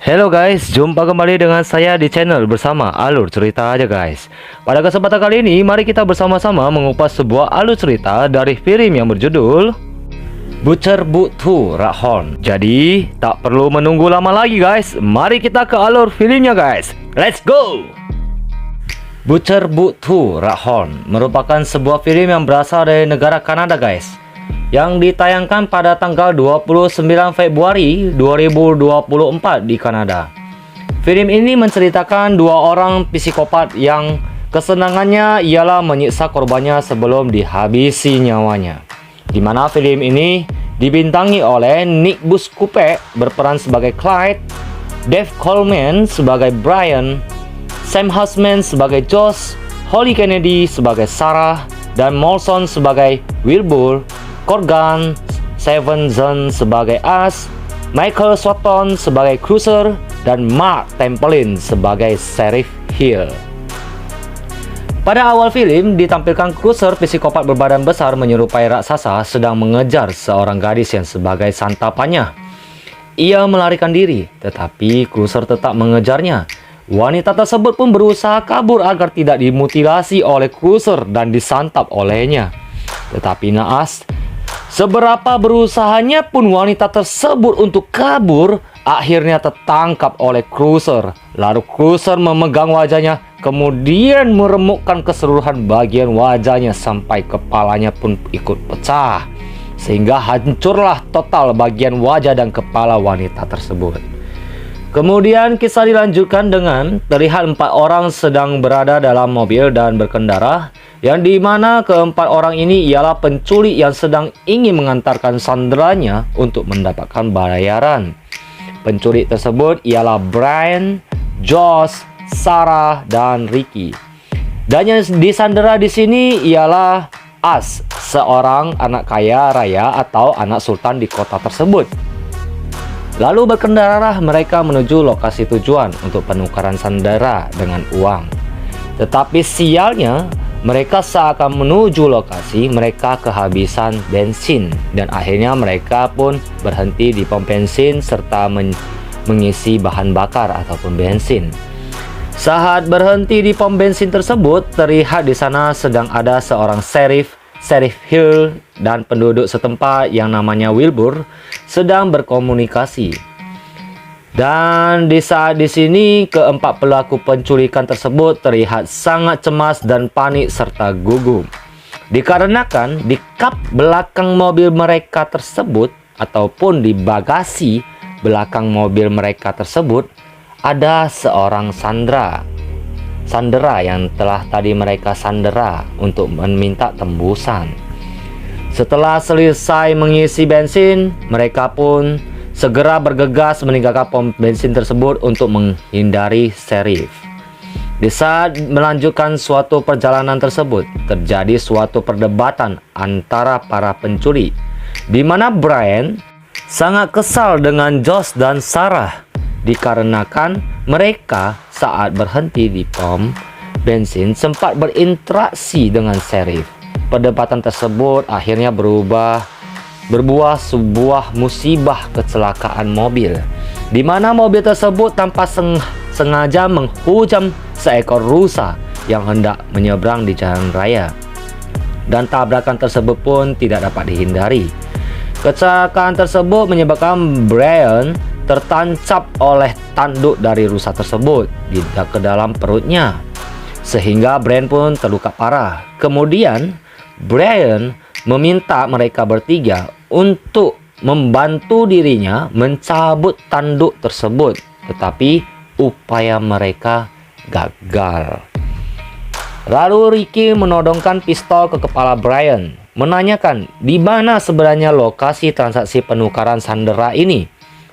Hello guys, jumpa kembali dengan saya di channel bersama Alur Cerita aja guys. Pada kesempatan kali ini, mari kita bersama-sama mengupas sebuah alur cerita dari film yang berjudul Butcher Butu Rakhon. Jadi, tak perlu menunggu lama lagi guys, mari kita ke alur filmnya guys. Let's go! Butcher Butu Rakhon merupakan sebuah film yang berasal dari negara Kanada guys, yang ditayangkan pada tanggal 29 Februari 2024 di Kanada. Film ini menceritakan dua orang psikopat yang kesenangannya ialah menyiksa korbannya sebelum dihabisi nyawanya. Di mana film ini dibintangi oleh Nick Buscupé berperan sebagai Clyde, Dave Coleman sebagai Brian, Sam Husman sebagai Josh, Holly Kennedy sebagai Sarah, dan Molson sebagai Wilbur, Corgan Stevenson sebagai Ash, Michael Swatton sebagai Cruiser, dan Mark Templin sebagai Sheriff Hill. Pada awal film ditampilkan Cruiser, psikopat berbadan besar menyerupai raksasa, sedang mengejar seorang gadis yang sebagai santapannya. Ia melarikan diri, tetapi Cruiser tetap mengejarnya. Wanita tersebut pun berusaha kabur agar tidak dimutilasi oleh Cruiser dan disantap olehnya. Tetapi naas, seberapa berusahanya pun wanita tersebut untuk kabur, akhirnya tertangkap oleh Cruiser. Lalu Cruiser memegang wajahnya, kemudian meremukkan keseluruhan bagian wajahnya sampai kepalanya pun ikut pecah, sehingga hancurlah total bagian wajah dan kepala wanita tersebut. Kemudian kisah dilanjutkan dengan terlihat 4 orang sedang berada dalam mobil dan berkendara, yang dimana keempat orang ini ialah penculik yang sedang ingin mengantarkan sanderanya untuk mendapatkan bayaran. Penculik tersebut ialah Brian, Josh, Sarah, dan Ricky. Dan yang disandera di sini ialah Ash, seorang anak kaya raya atau anak sultan di kota tersebut. Lalu berkendaralah mereka menuju lokasi tujuan untuk penukaran sandera dengan uang. Tetapi sialnya, mereka seakan menuju lokasi, mereka kehabisan bensin, dan akhirnya mereka pun berhenti di pom bensin serta mengisi bahan bakar ataupun bensin. Saat berhenti di pom bensin tersebut, terlihat di sana sedang ada seorang Sheriff Hill dan penduduk setempat yang namanya Wilbur sedang berkomunikasi. Dan di saat di sini keempat pelaku penculikan tersebut terlihat sangat cemas dan panik serta gugup. Dikarenakan di kap belakang mobil mereka tersebut ataupun di bagasi belakang mobil mereka tersebut ada seorang sandera yang telah tadi mereka sandera untuk meminta tembusan. Setelah selesai mengisi bensin, mereka pun segera bergegas meninggalkan pom bensin tersebut untuk menghindari sheriff. Di saat melanjutkan suatu perjalanan tersebut, terjadi suatu perdebatan antara para penculik, di mana Brian sangat kesal dengan Josh dan Sarah dikarenakan mereka saat berhenti di pom bensin sempat berinteraksi dengan sheriff. Perdebatan tersebut akhirnya berbuah sebuah musibah kecelakaan mobil, di mana mobil tersebut tanpa sengaja menghujam seekor rusa yang hendak menyeberang di jalan raya, dan tabrakan tersebut pun tidak dapat dihindari. Kecelakaan tersebut menyebabkan Brian tertancap oleh tanduk dari rusa tersebut ke dalam perutnya, sehingga Brian pun terluka parah. Kemudian Brian meminta mereka bertiga untuk membantu dirinya mencabut tanduk tersebut, tetapi upaya mereka gagal. Lalu Ricky menodongkan pistol ke kepala Brian, menanyakan di mana sebenarnya lokasi transaksi penukaran sandera ini.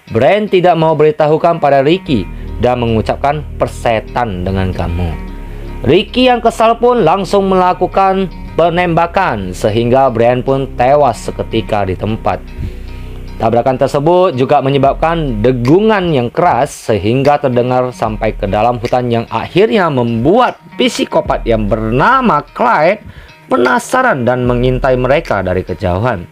Brian tidak mau beritahukan pada Ricky dan mengucapkan persetan dengan kamu. Ricky yang kesal pun langsung melakukan penembakan sehingga Brian pun tewas seketika di tempat. Tabrakan tersebut juga menyebabkan degungan yang keras sehingga terdengar sampai ke dalam hutan, yang akhirnya membuat psikopat yang bernama Clyde penasaran dan mengintai mereka dari kejauhan.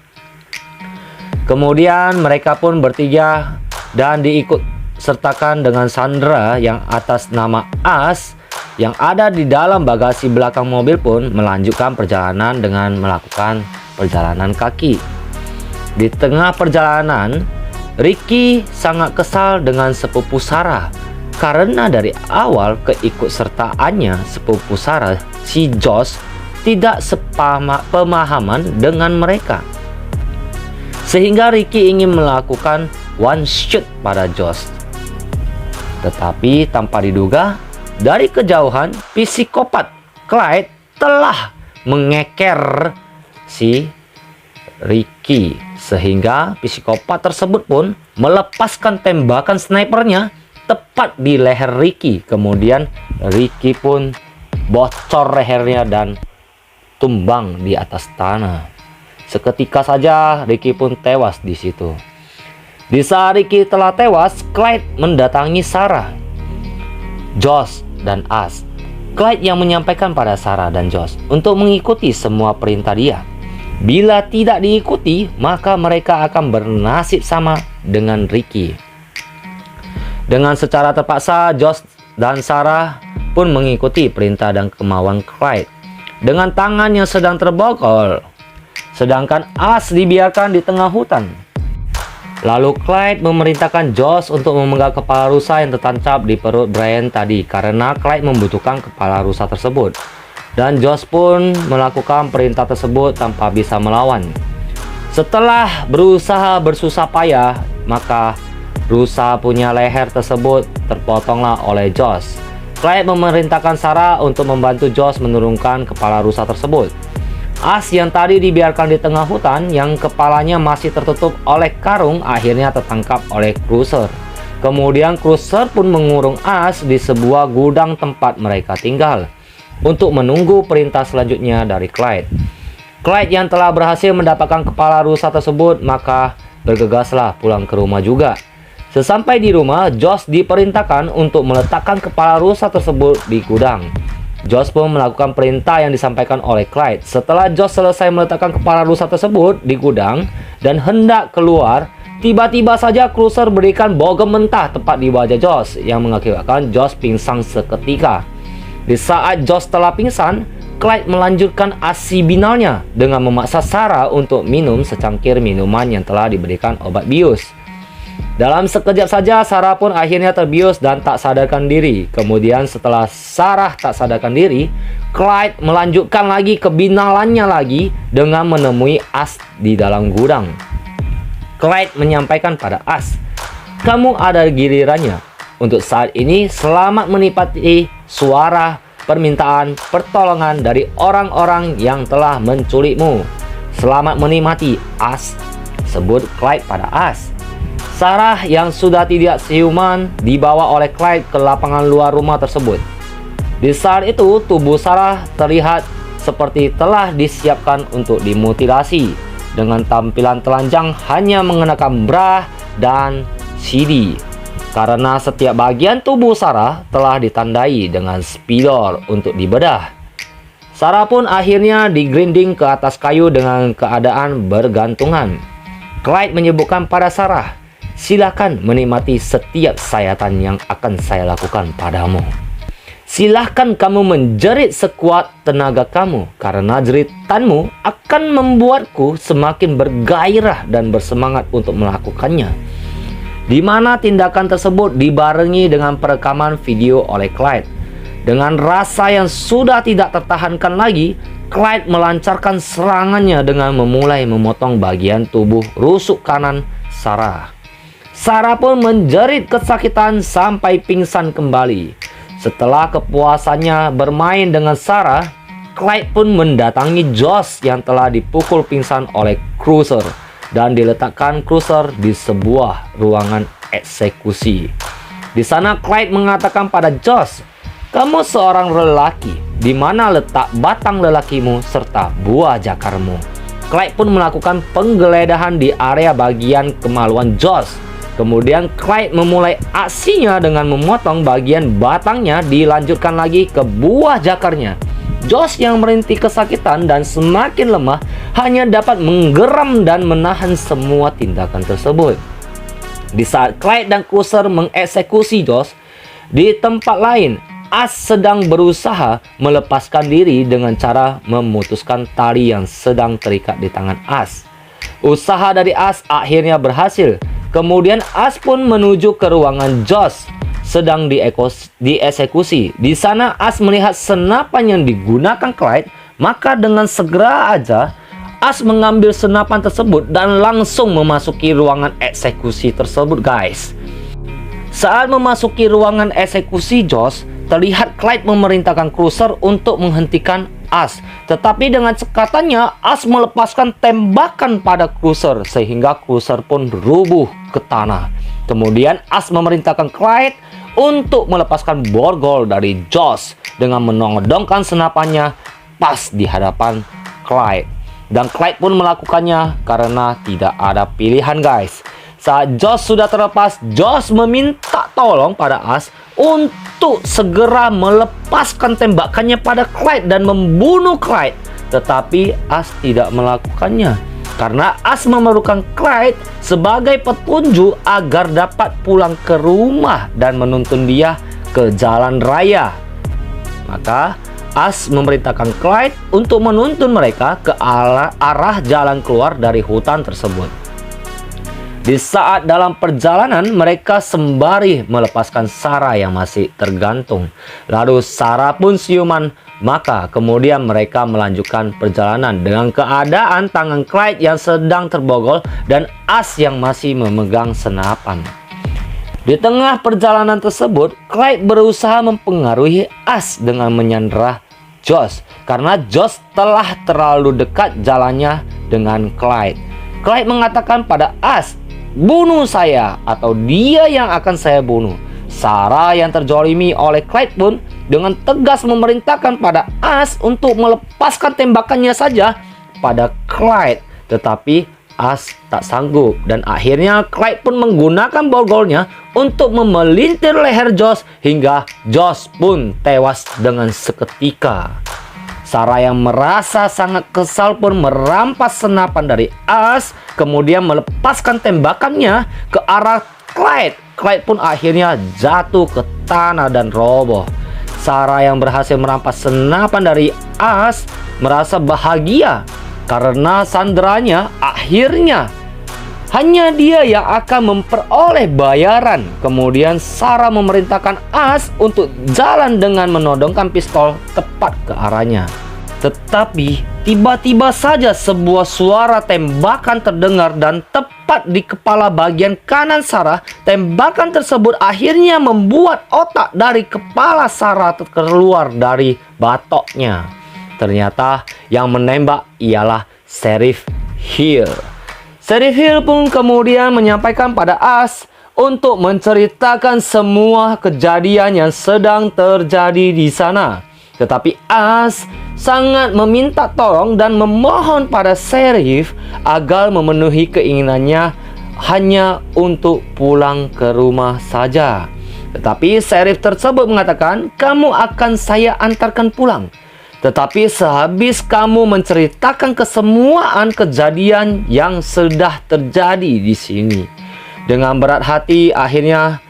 Kemudian mereka pun bertiga dan diikut sertakan dengan Sandra yang atas nama As yang ada di dalam bagasi belakang mobil pun melanjutkan perjalanan dengan melakukan perjalanan kaki. Di tengah perjalanan, Ricky sangat kesal dengan sepupu Sarah karena dari awal keikutsertaannya sepupu Sarah, si Josh, tidak sepemahaman dengan mereka. Sehingga Ricky ingin melakukan one shot pada Josh. Tetapi tanpa diduga, dari kejauhan psikopat Clyde telah mengeker si Ricky, sehingga psikopat tersebut pun melepaskan tembakan snipernya tepat di leher Ricky. Kemudian Ricky pun bocor lehernya dan tumbang di atas tanah. Seketika saja Ricky pun tewas di situ. Di saat Ricky telah tewas, Clyde mendatangi Sarah, Josh, dan As. Clyde yang menyampaikan pada Sarah dan Josh untuk mengikuti semua perintah dia. Bila tidak diikuti, maka mereka akan bernasib sama dengan Ricky. Dengan secara terpaksa, Josh dan Sarah pun mengikuti perintah dan kemauan Clyde dengan tangan yang sedang terbokol, sedangkan As dibiarkan di tengah hutan. Lalu Clyde memerintahkan Josh untuk memenggal kepala rusa yang tertancap di perut Brian tadi, karena Clyde membutuhkan kepala rusa tersebut. Dan Josh pun melakukan perintah tersebut tanpa bisa melawan. Setelah berusaha bersusah payah, maka rusa punya leher tersebut terpotonglah oleh Josh. Clyde memerintahkan Sarah untuk membantu Josh menurunkan kepala rusa tersebut. As yang tadi dibiarkan di tengah hutan, yang kepalanya masih tertutup oleh karung, akhirnya tertangkap oleh Cruiser. Kemudian Cruiser pun mengurung As di sebuah gudang tempat mereka tinggal untuk menunggu perintah selanjutnya dari Clyde. Clyde yang telah berhasil mendapatkan kepala rusa tersebut, maka bergegaslah pulang ke rumah juga. Sesampai di rumah, Josh diperintahkan untuk meletakkan kepala rusa tersebut di gudang. Josh pun melakukan perintah yang disampaikan oleh Clyde. Setelah Josh selesai meletakkan kepala rusa tersebut di gudang dan hendak keluar, tiba-tiba saja Cruiser berikan bogem mentah tepat di wajah Josh yang mengakibatkan Josh pingsan seketika. Di saat Josh telah pingsan, Clyde melanjutkan aksi binalnya dengan memaksa Sarah untuk minum secangkir minuman yang telah diberikan obat bius. Dalam sekejap saja Sarah pun akhirnya terbius dan tak sadarkan diri. Kemudian setelah Sarah tak sadarkan diri, Clyde melanjutkan lagi kebinalannya lagi dengan menemui As di dalam gudang. Clyde menyampaikan pada As, "Kamu ada gilirannya. Untuk saat ini selamat menikmati suara permintaan pertolongan dari orang-orang yang telah menculikmu. Selamat menikmati, As," sebut Clyde pada As. Sarah yang sudah tidak siuman dibawa oleh Clyde ke lapangan luar rumah tersebut. Di saat itu tubuh Sarah terlihat seperti telah disiapkan untuk dimutilasi, dengan tampilan telanjang hanya mengenakan bra dan CD, karena setiap bagian tubuh Sarah telah ditandai dengan spidol untuk dibedah. Sarah pun akhirnya digrinding ke atas kayu dengan keadaan bergantungan. Clyde menyebutkan pada Sarah, "Silakan menikmati setiap sayatan yang akan saya lakukan padamu. Silahkan kamu menjerit sekuat tenaga kamu, karena jeritanmu akan membuatku semakin bergairah dan bersemangat untuk melakukannya." Di mana tindakan tersebut dibarengi dengan perekaman video oleh Clyde. Dengan rasa yang sudah tidak tertahankan lagi, Clyde melancarkan serangannya dengan memulai memotong bagian tubuh rusuk kanan Sarah. Sarah pun menjerit kesakitan sampai pingsan kembali. Setelah kepuasannya bermain dengan Sarah, Clyde pun mendatangi Josh yang telah dipukul pingsan oleh Cruiser dan diletakkan Cruiser di sebuah ruangan eksekusi. Di sana Clyde mengatakan pada Josh, "Kamu seorang lelaki, di mana letak batang lelakimu serta buah jakarmu?" Clyde pun melakukan penggeledahan di area bagian kemaluan Josh. Kemudian Clyde memulai aksinya dengan memotong bagian batangnya, dilanjutkan lagi ke buah jakarnya. Josh yang merintih kesakitan dan semakin lemah hanya dapat menggeram dan menahan semua tindakan tersebut. Di saat Clyde dan Cruiser mengeksekusi Josh, di tempat lain As sedang berusaha melepaskan diri dengan cara memutuskan tali yang sedang terikat di tangan As. Usaha dari As akhirnya berhasil. Kemudian As pun menuju ke ruangan Josh sedang dieksekusi. Di sana As melihat senapan yang digunakan Clyde, maka dengan segera aja As mengambil senapan tersebut dan langsung memasuki ruangan eksekusi tersebut, guys. Saat memasuki ruangan eksekusi Josh, terlihat Clyde memerintahkan Cruiser untuk menghentikan As. Tetapi dengan cekatannya, As melepaskan tembakan pada Cruiser sehingga Cruiser pun rubuh ke tanah. Kemudian As memerintahkan Clyde untuk melepaskan borgol dari Josh dengan menodongkan senapannya pas di hadapan Clyde. Dan Clyde pun melakukannya karena tidak ada pilihan, guys. Saat Josh sudah terlepas, Josh meminta tolong pada As untuk segera melepaskan tembakannya pada Clyde dan membunuh Clyde. Tetapi As tidak melakukannya karena As memerlukan Clyde sebagai petunjuk agar dapat pulang ke rumah dan menuntun dia ke jalan raya. Maka As memerintahkan Clyde untuk menuntun mereka ke arah jalan keluar dari hutan tersebut. Di saat dalam perjalanan, mereka sembari melepaskan Sarah yang masih tergantung. Lalu Sarah pun siuman, maka kemudian mereka melanjutkan perjalanan dengan keadaan tangan Clyde yang sedang terborgol dan As yang masih memegang senapan. Di tengah perjalanan tersebut, Clyde berusaha mempengaruhi As dengan menyandera Josh karena Josh telah terlalu dekat jalannya dengan Clyde. Clyde mengatakan pada As, "Bunuh saya atau dia yang akan saya bunuh." Sarah yang terzolimi oleh Clyde pun dengan tegas memerintahkan pada As untuk melepaskan tembakannya saja pada Clyde. Tetapi As tak sanggup dan akhirnya Clyde pun menggunakan borgolnya untuk memelintir leher Josh hingga Josh pun tewas dengan seketika. Sarah yang merasa sangat kesal pun merampas senapan dari As, kemudian melepaskan tembakannya ke arah Clyde. Clyde pun akhirnya jatuh ke tanah dan roboh. Sarah yang berhasil merampas senapan dari As merasa bahagia karena sanderanya akhirnya hanya dia yang akan memperoleh bayaran. Kemudian Sarah memerintahkan As untuk jalan dengan menodongkan pistol tepat ke arahnya. Tetapi tiba-tiba saja sebuah suara tembakan terdengar dan tepat di kepala bagian kanan Sarah. Tembakan tersebut akhirnya membuat otak dari kepala Sarah keluar dari batoknya. Ternyata yang menembak ialah Sheriff Hill. Sheriff Hill pun kemudian menyampaikan pada As untuk menceritakan semua kejadian yang sedang terjadi di sana. Tetapi As sangat meminta tolong dan memohon pada Sheriff agar memenuhi keinginannya hanya untuk pulang ke rumah saja. Tetapi Sheriff tersebut mengatakan, "Kamu akan saya antarkan pulang. Tetapi sehabis kamu menceritakan kesemuaan kejadian yang sudah terjadi di sini." Dengan berat hati akhirnya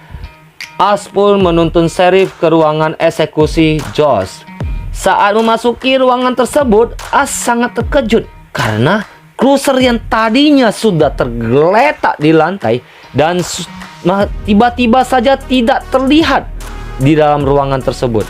As pun menuntun Sheriff ke ruangan eksekusi Josh. Saat memasuki ruangan tersebut, As sangat terkejut karena Cruiser yang tadinya sudah tergeletak di lantai dan tiba-tiba saja tidak terlihat di dalam ruangan tersebut.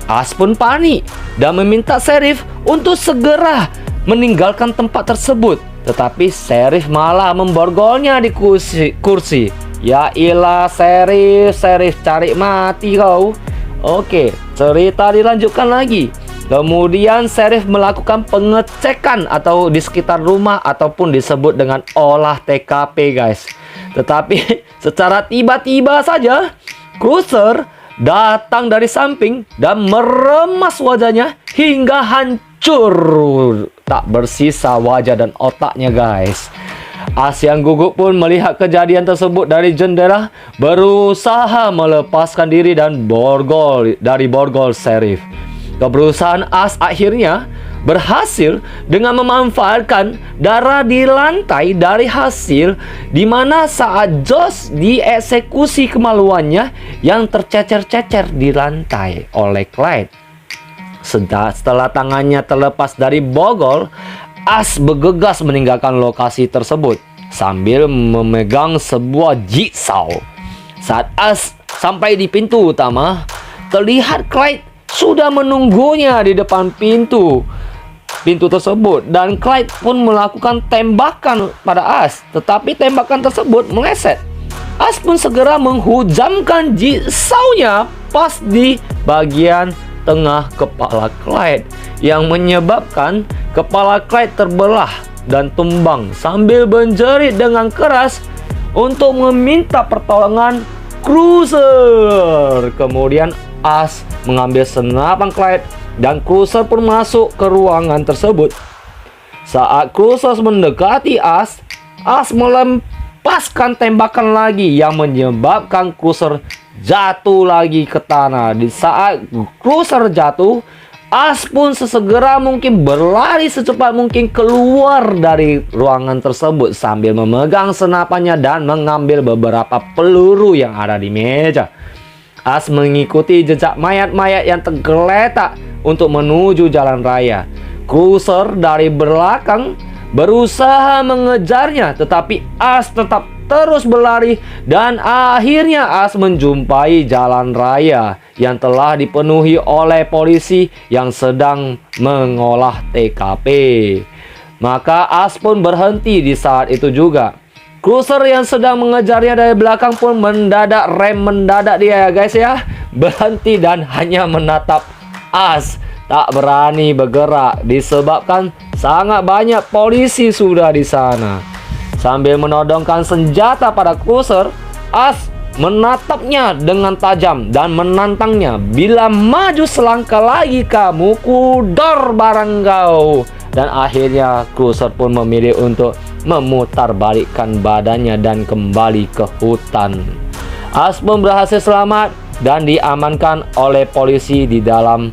As pun panik dan meminta Sheriff untuk segera meninggalkan tempat tersebut. Tetapi Sheriff malah memborgolnya di kursi. Ya ilah Sheriff cari mati kau. Oke, cerita dilanjutkan lagi. Kemudian Sheriff melakukan pengecekan atau di sekitar rumah ataupun disebut dengan olah TKP, guys. Tetapi secara tiba-tiba saja Cruiser datang dari samping dan meremas wajahnya hingga hancur. Tak bersisa wajah dan otaknya, guys. As yang gugup pun melihat kejadian tersebut dari jendela, berusaha melepaskan diri dan borgol Sheriff. Keberusahaan As akhirnya berhasil dengan memanfaatkan darah di lantai dari hasil di mana saat Josh dieksekusi kemaluannya yang tercecer-cecer di lantai oleh Clyde. Setelah tangannya terlepas dari bogol, Ash bergegas meninggalkan lokasi tersebut sambil memegang sebuah jigsaw. Saat Ash sampai di pintu utama, terlihat Clyde sudah menunggunya di depan pintu tersebut, dan Clyde pun melakukan tembakan pada Ash, tetapi tembakan tersebut meleset. Ash pun segera menghujamkan jigsawnya pas di bagian tengah kepala Clyde, yang menyebabkan kepala Clyde terbelah dan tumbang sambil menjerit dengan keras untuk meminta pertolongan Cruiser. Kemudian Ash mengambil senapan Clyde dan Cruiser pun masuk ke ruangan tersebut. Saat Cruiser mendekati Ash melepaskan tembakan lagi yang menyebabkan Cruiser jatuh lagi ke tanah. Di saat Cruiser jatuh, Ash pun sesegera mungkin berlari secepat mungkin keluar dari ruangan tersebut sambil memegang senapannya dan mengambil beberapa peluru yang ada di meja. Ash mengikuti jejak mayat-mayat yang tergeletak untuk menuju jalan raya. Cruiser dari belakang berusaha mengejarnya, tetapi Ash tetap terus berlari dan akhirnya Ash menjumpai jalan raya yang telah dipenuhi oleh polisi yang sedang mengolah TKP. Maka Ash pun berhenti di saat itu juga. Cruiser yang sedang mengejarnya dari belakang pun mendadak dia ya guys ya, berhenti dan hanya menatap Ash, tak berani bergerak disebabkan sangat banyak polisi sudah di sana. Sambil menodongkan senjata pada Cruiser, Ash menatapnya dengan tajam dan menantangnya, "Bila maju selangkah lagi kamu, kudor barang kau." Dan akhirnya Cruiser pun memilih untuk memutarbalikkan badannya dan kembali ke hutan. Ash pun berhasil selamat dan diamankan oleh polisi di dalam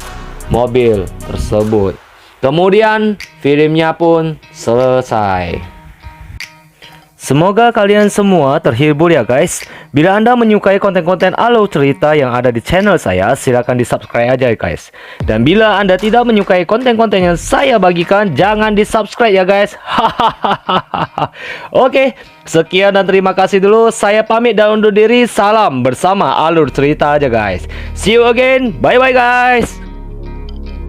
mobil tersebut. Kemudian filmnya pun selesai. Semoga kalian semua terhibur ya guys. Bila Anda menyukai konten-konten alur cerita yang ada di channel saya, silahkan di subscribe aja guys. Dan bila Anda tidak menyukai konten-konten yang saya bagikan, jangan di subscribe ya guys. Oke, sekian dan terima kasih dulu. Saya pamit dan undur diri. Salam bersama alur cerita aja guys. See you again. Bye bye guys.